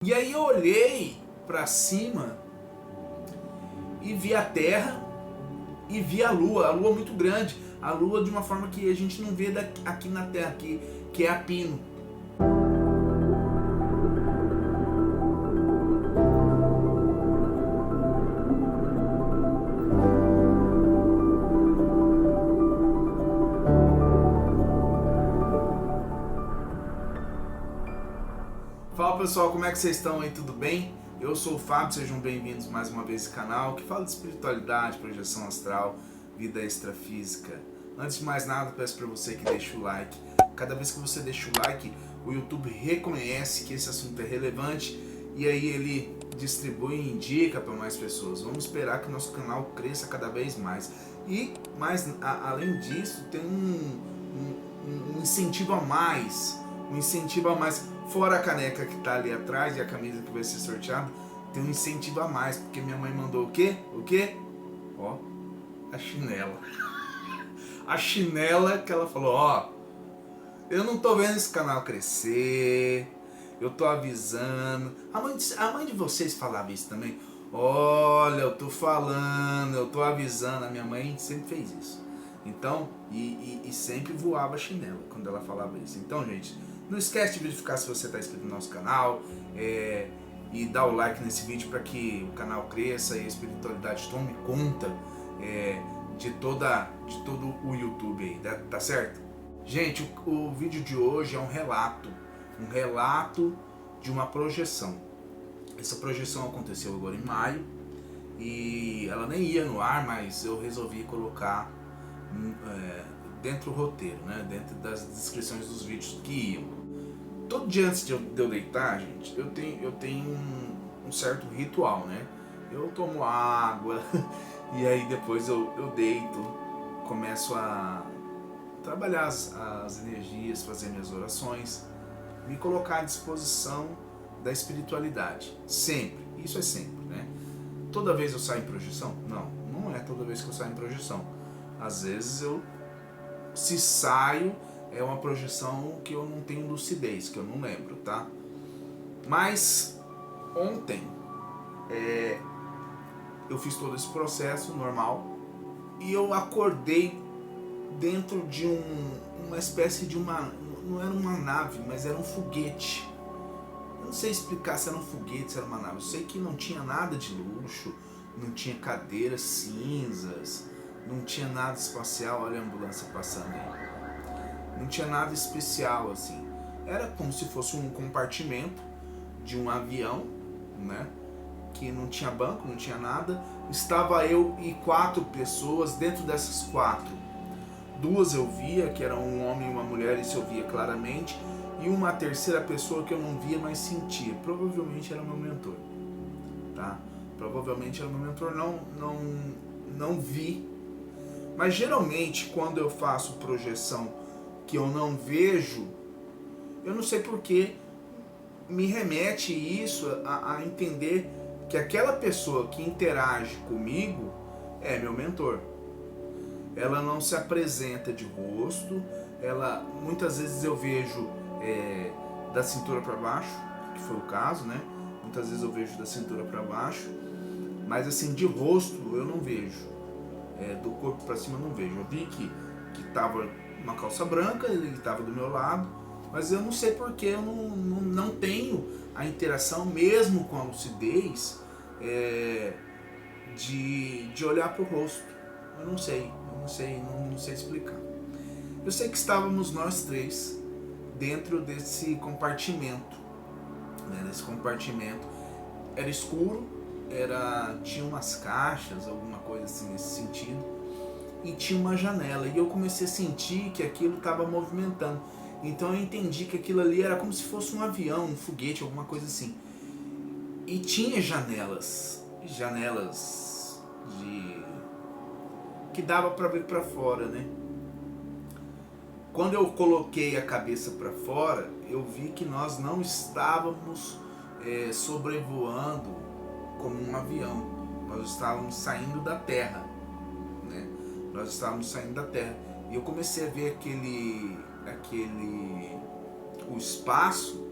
E aí eu olhei para cima e vi a Terra e vi a Lua muito grande, a Lua de uma forma que a gente não vê aqui na Terra, que é a pino. Fala pessoal, como é que vocês estão aí? Tudo bem? Eu sou o Fábio, sejam bem-vindos mais uma vez ao canal que fala de espiritualidade, projeção astral, vida extrafísica. Antes de mais nada, peço para você que deixe o like. Cada vez que você deixa o like, o YouTube reconhece que esse assunto é relevante e aí ele distribui e indica para mais pessoas. Vamos esperar que o nosso canal cresça cada vez mais. E além disso, tem um incentivo a mais. Fora a caneca que tá ali atrás e a camisa que vai ser sorteada, tem um incentivo a mais, porque minha mãe mandou o quê? O quê? Ó, a chinela. A chinela que ela falou, ó, eu não tô vendo esse canal crescer, eu tô avisando. A mãe de vocês falava isso também? Olha, eu tô falando, eu tô avisando. A minha mãe sempre fez isso. Então, e sempre voava a chinela quando ela falava isso. Então, gente, não esquece de verificar se você está inscrito no nosso canal e dar o like nesse vídeo para que o canal cresça e a espiritualidade tome conta de todo o YouTube aí, tá certo? Gente, o vídeo de hoje é um relato de uma projeção. Essa projeção aconteceu agora em maio e ela nem ia no ar, mas eu resolvi colocar dentro do roteiro, né? Dentro das descrições dos vídeos que iam. Todo dia antes de eu deitar, gente, eu tenho um certo ritual, né? Eu tomo água e aí depois eu deito, começo a trabalhar as energias, fazer minhas orações, me colocar à disposição da espiritualidade. Sempre, isso é sempre, né? Toda vez eu saio em projeção? Não é toda vez que eu saio em projeção. Às vezes se saio, é uma projeção que eu não tenho lucidez, que eu não lembro, tá? Mas ontem eu fiz todo esse processo normal e eu acordei dentro de uma espécie de não era uma nave, mas era um foguete. Eu não sei explicar se era um foguete, se era uma nave. Eu sei que não tinha nada de luxo, não tinha cadeiras cinzas, não tinha nada espacial. Olha a ambulância passando aí. Não tinha nada especial assim. Era como se fosse um compartimento de um avião, né? Que não tinha banco, não tinha nada. Estava eu e 4 pessoas. Dentro dessas 4, 2 eu via, que era um homem e uma mulher, isso eu via claramente. E uma terceira pessoa que eu não via, mas sentia. Provavelmente era meu mentor, tá? Provavelmente era meu mentor, não vi. Mas geralmente quando eu faço projeção que eu não vejo, eu não sei porque me remete isso a entender que aquela pessoa que interage comigo é meu mentor. Ela não se apresenta de rosto, muitas vezes eu vejo da cintura para baixo, que foi o caso, né? Muitas vezes eu vejo da cintura para baixo, mas assim, de rosto eu não vejo, do corpo para cima eu não vejo. Eu vi que tava uma calça branca, ele estava do meu lado, mas eu não sei porque eu não tenho a interação, mesmo com a lucidez, de olhar para o rosto. Eu não sei explicar. Eu sei que estávamos nós 3 dentro desse compartimento, né? Nesse compartimento era escuro, tinha umas caixas, alguma coisa assim nesse sentido. E tinha uma janela, e eu comecei a sentir que aquilo estava movimentando. Então eu entendi que aquilo ali era como se fosse um avião, um foguete, alguma coisa assim. E tinha janelas que dava para ver para fora, né? Quando eu coloquei a cabeça para fora, eu vi que nós não estávamos sobrevoando como um avião. Nós estávamos saindo da Terra. Nós estávamos saindo da Terra e eu comecei a ver o espaço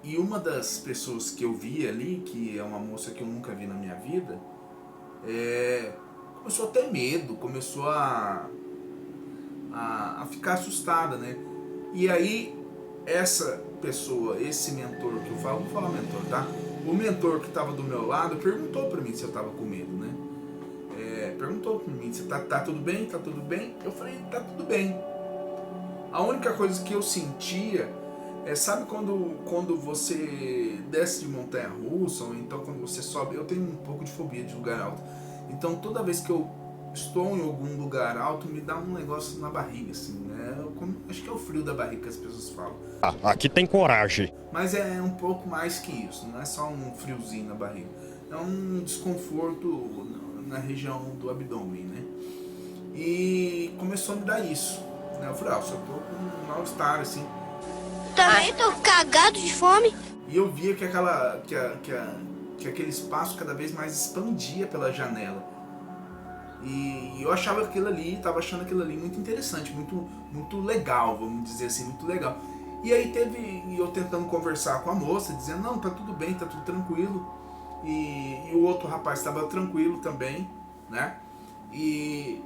E uma das pessoas que eu vi ali, que é uma moça que eu nunca vi na minha vida, começou a ter medo, começou a ficar assustada, né? E aí, essa pessoa, esse mentor que eu falo, vou falar mentor, tá? O mentor que estava do meu lado perguntou pra mim se eu tava com medo, né? Perguntou pra mim se tá tudo bem, tá tudo bem? Eu falei, tá tudo bem. A única coisa que eu sentia sabe quando você desce de montanha russa, ou então quando você sobe, eu tenho um pouco de fobia de lugar alto. Então toda vez que eu estou em algum lugar alto, me dá um negócio na barriga, assim, né? Acho que é o frio da barriga que as pessoas falam. Aqui tem coragem. Mas é um pouco mais que isso, não é só um friozinho na barriga. É um desconforto na região do abdômen, né? E começou a me dar isso, né? Eu falei, eu só tô com um mal-estar, assim. Também tô cagado de fome. E eu via que aquele espaço cada vez mais expandia pela janela. E eu achava aquilo ali, tava achando aquilo ali muito interessante, muito legal, vamos dizer assim, muito legal. E aí eu tentando conversar com a moça, dizendo, não, tá tudo bem, tá tudo tranquilo. E o outro rapaz estava tranquilo também, né? E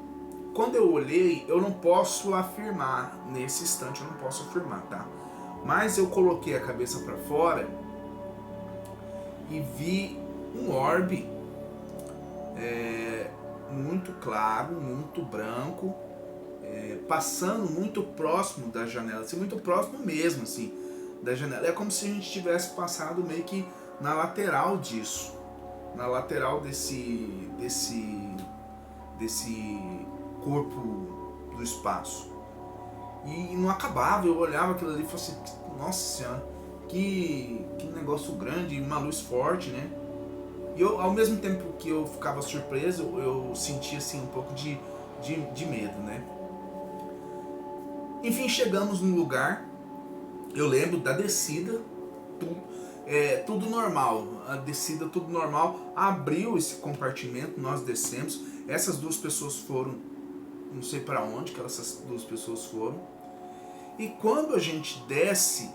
quando eu olhei, eu não posso afirmar, nesse instante eu não posso afirmar, tá? Mas eu coloquei a cabeça para fora e vi um orbe muito claro, muito branco, passando muito próximo da janela, assim, muito próximo mesmo, assim, da janela. É como se a gente tivesse passado meio que na lateral disso, na lateral desse corpo do espaço. E não acabava, eu olhava aquilo ali e falava assim, nossa senhora, que negócio grande, uma luz forte, né? E eu, ao mesmo tempo que eu ficava surpreso, eu sentia assim um pouco de medo, né? Enfim, chegamos no lugar, eu lembro da descida, tudo normal, a descida tudo normal, abriu esse compartimento, nós descemos, essas duas pessoas foram, não sei para onde que essas duas pessoas foram, e quando a gente desce,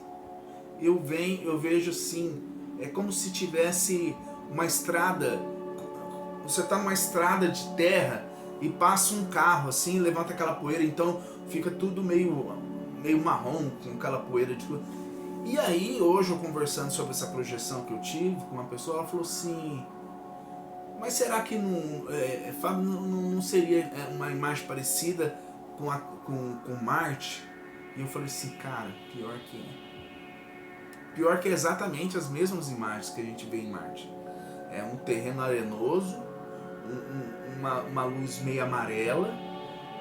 eu vejo assim, é como se tivesse uma estrada, você tá numa estrada de terra e passa um carro assim, levanta aquela poeira, então fica tudo meio marrom com aquela poeira de... E aí, hoje eu conversando sobre essa projeção que eu tive com uma pessoa, ela falou assim, mas será que Fábio, não seria uma imagem parecida com Marte? E eu falei assim, cara, pior que é exatamente as mesmas imagens que a gente vê em Marte. É um terreno arenoso, uma luz meio amarela,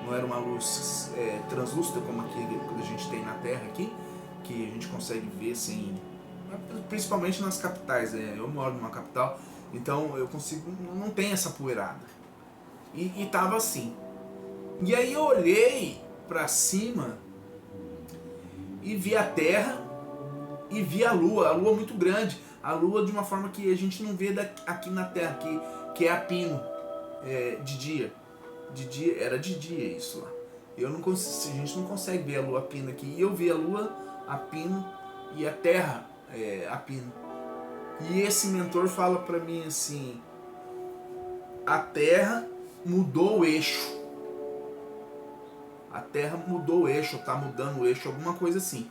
não era uma luz translúcida como aqui que a gente tem na Terra aqui, que a gente consegue ver assim, principalmente nas capitais. Eu moro numa capital, então eu consigo, não tem essa poeirada. E tava assim. E aí eu olhei para cima e vi a Terra e vi a Lua muito grande, a Lua de uma forma que a gente não vê aqui na Terra, que é a pino, de dia. Era de dia isso lá. A gente não consegue ver a Lua a pino aqui. E eu vi a Lua a pino e a Terra a pino. E esse mentor fala pra mim assim, a Terra mudou o eixo. A Terra mudou o eixo, tá mudando o eixo, alguma coisa assim.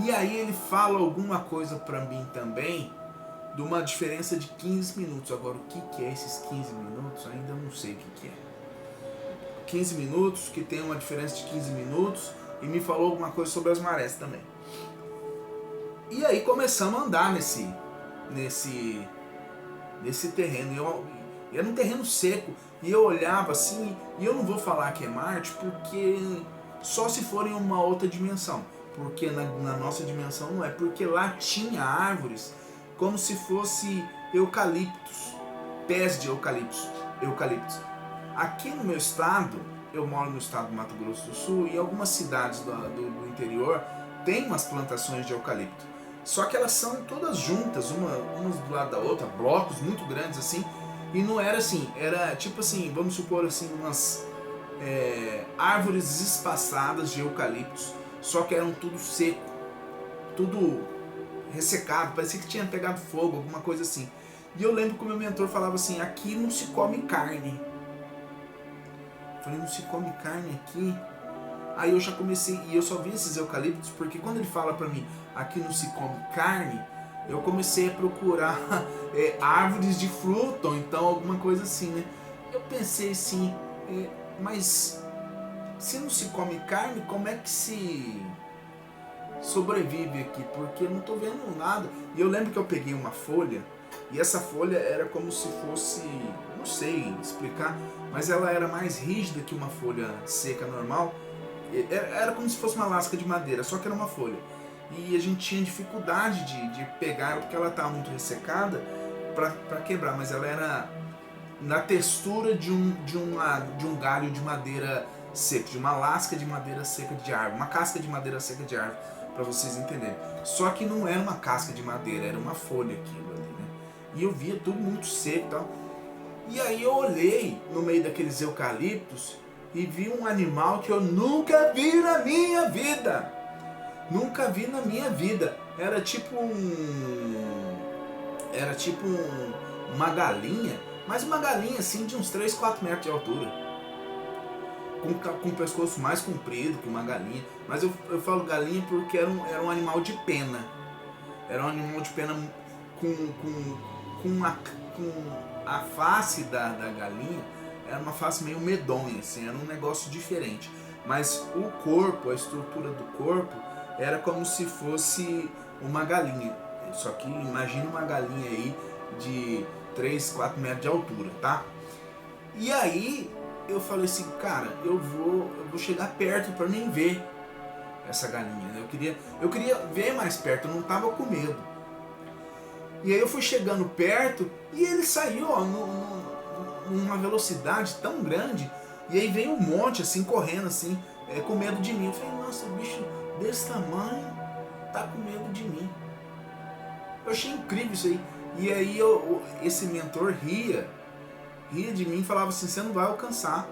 E aí ele fala alguma coisa pra mim também, de uma diferença de 15 minutos. Agora, o que é esses 15 minutos? Ainda não sei o que é. 15 minutos, que tem uma diferença de 15 minutos, e me falou alguma coisa sobre as marés também. E aí começamos a andar nesse terreno. E era um terreno seco, e eu olhava assim, e eu não vou falar que é Marte, porque só se for em uma outra dimensão. Porque na nossa dimensão não é, porque lá tinha árvores como se fosse eucaliptos, pés de eucaliptos. Aqui no meu estado, eu moro no estado do Mato Grosso do Sul, e algumas cidades do interior tem umas plantações de eucalipto. Só que elas são todas juntas, umas do lado da outra, blocos muito grandes assim, e não era assim, era tipo assim, vamos supor assim, umas árvores espaçadas de eucaliptos, só que eram tudo seco, tudo ressecado, parecia que tinha pegado fogo, alguma coisa assim. E eu lembro que o meu mentor falava assim, aqui não se come carne. Eu falei, não se come carne aqui? Aí eu já comecei, e eu só vi esses eucaliptos, porque quando ele fala pra mim, aqui não se come carne, eu comecei a procurar árvores de fruta, ou então alguma coisa assim, né? Eu pensei assim, mas se não se come carne, como é que se sobrevive aqui? Porque eu não tô vendo nada. E eu lembro que eu peguei uma folha, e essa folha era como se fosse, não sei explicar, mas ela era mais rígida que uma folha seca normal. Era como se fosse uma lasca de madeira, só que era uma folha. E a gente tinha dificuldade de pegar ela porque ela estava muito ressecada para quebrar, mas ela era na textura de um galho de madeira seca, de uma lasca de madeira seca de árvore, uma casca de madeira seca de árvore, para vocês entenderem. Só que não era uma casca de madeira, era uma folha aquilo ali, né? E eu via tudo muito seco e tal. E aí eu olhei no meio daqueles eucaliptos e vi um animal que eu nunca vi na minha vida. Nunca vi na minha vida. Era tipo uma galinha, mas uma galinha assim de uns 3, 4 metros de altura. Com o pescoço mais comprido que uma galinha. Mas eu falo galinha porque era um animal de pena. Era um animal de pena com a face da galinha. Era uma face meio medonha, assim, era um negócio diferente. Mas o corpo, a estrutura do corpo, era como se fosse uma galinha. Só que imagina uma galinha aí de 3, 4 metros de altura, tá? E aí eu falei assim, cara, eu vou chegar perto para mim ver essa galinha, né? Eu queria ver mais perto, eu não tava com medo. E aí eu fui chegando perto e ele saiu, ó, numa velocidade tão grande, e aí veio um monte assim correndo assim, com medo de mim. Eu falei, nossa, o bicho desse tamanho tá com medo de mim. Eu achei incrível isso aí. E aí esse mentor ria de mim e falava assim, você não vai alcançar.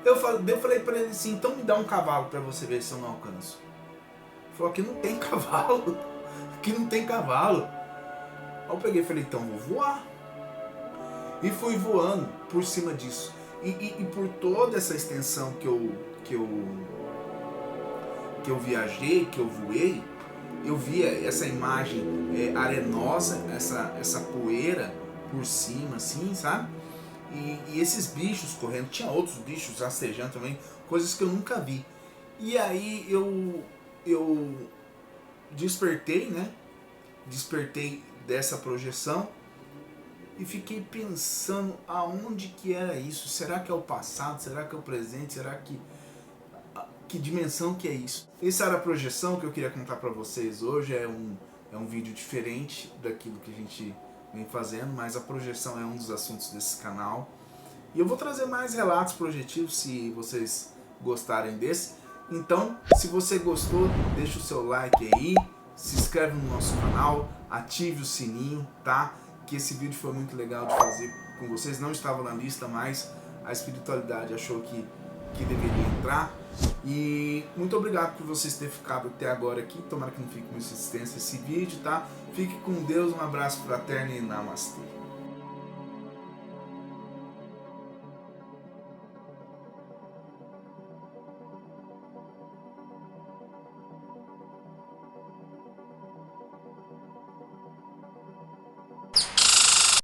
Eu falei pra ele assim, então me dá um cavalo pra você ver se eu não alcanço. Ele falou, aqui não tem cavalo. Aqui não tem cavalo. Aí eu peguei e falei, então vou voar. E fui voando por cima disso. E por toda essa extensão que eu viajei, que eu voei, eu via essa imagem arenosa, essa poeira por cima, assim, sabe? E esses bichos correndo, tinha outros bichos rastejando também, coisas que eu nunca vi. E aí eu despertei, né? Despertei dessa projeção e fiquei pensando aonde que era isso. Será que é o passado? Será que é o presente? Será que dimensão que é isso? Essa era a projeção que eu queria contar para vocês hoje. É um vídeo diferente daquilo que a gente vem fazendo, mas a projeção é um dos assuntos desse canal. E eu vou trazer mais relatos projetivos se vocês gostarem desse. Então, se você gostou, deixa o seu like aí, se inscreve no nosso canal, ative o sininho, tá? Que esse vídeo foi muito legal de fazer com vocês. Não estava na lista, mas a espiritualidade achou que deveria entrar. E muito obrigado por vocês terem ficado até agora aqui. Tomara que não fique com insistência esse vídeo, tá? Fique com Deus, um abraço fraterno e namastê.